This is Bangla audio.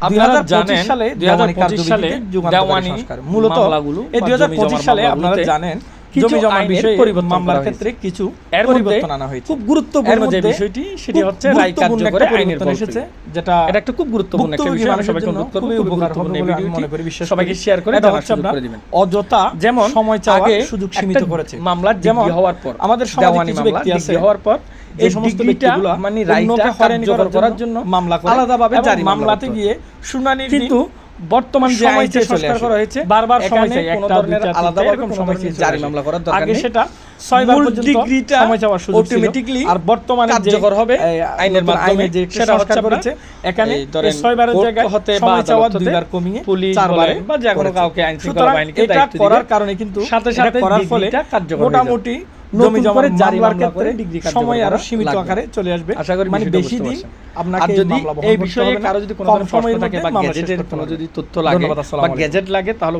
আপনারা জানেন সালে 2025 সালে দেওয়ানি মূলত এই 2025 সালে আপনারা জানেন জমি জমার বিষয়ে মামলার ক্ষেত্রে কিছু পরিবর্তন আনা হয়েছে। খুব গুরুত্বপূর্ণ যে বিষয়টি সেটি হচ্ছে রায় কার্যকরে আইনের বল এসেছে, যেটা এটা একটা খুব গুরুত্বপূর্ণ একটা বিষয়। আমি সবাইকে অনুরোধ করব খুব গুরুত্বপূর্ণ এই ভিডিওটি সবাইকে শেয়ার করে জানার সুযোগ করে দিবেন। অযথা যেমন সময় চাওয়ার সুযোগ সীমিত করেছে মামলার যেমন হওয়ার পর আমাদের সমাজে কিছু ব্যক্তি আছে হওয়ার পর এই সমস্ত ব্যক্তিগুলো মানে রায়টা কার্যকর করার জন্য মামলা করে আলাদাভাবে জারি মামলাতে গিয়ে শুনানি কিন্তু বর্তমান যে আইনটি সংস্কার করা হয়েছে বারবার সময় চাই একটা ধরনের আলাদাভাবে কোনো সময় জারি মামলা করার দরকার নেই। আগে সেটা 6 বার পর্যন্ত সময় চাওয়ার সুযোগ ছিল, অটোমেটিক্যালি আর বর্তমানে কার্যকর হবে আইনের মাধ্যমে যে সেটা হচ্ছে করেছে এখানে 6 বারের জায়গায় সময় চাওয়া 2 বার কমিয়ে 4 বারে বা যে কোনো কাউকে আইন শৃঙ্খলা বাহিনীকে দায়িত্ব করার কারণে কিন্তু সাথে সাথে করার ফলে মোটামুটি জমি জমার জারি মামলা করে সময় আরো সীমিত আকারে চলে আসবে। আশা করি মানে বেশি দিন আপনাকে যদি এই বিষয়ে কারো যদি কোনো সময় থাকে বা গ্যাজেটের কোনো যদি তথ্য লাগে বা গ্যাজেট লাগে তাহলে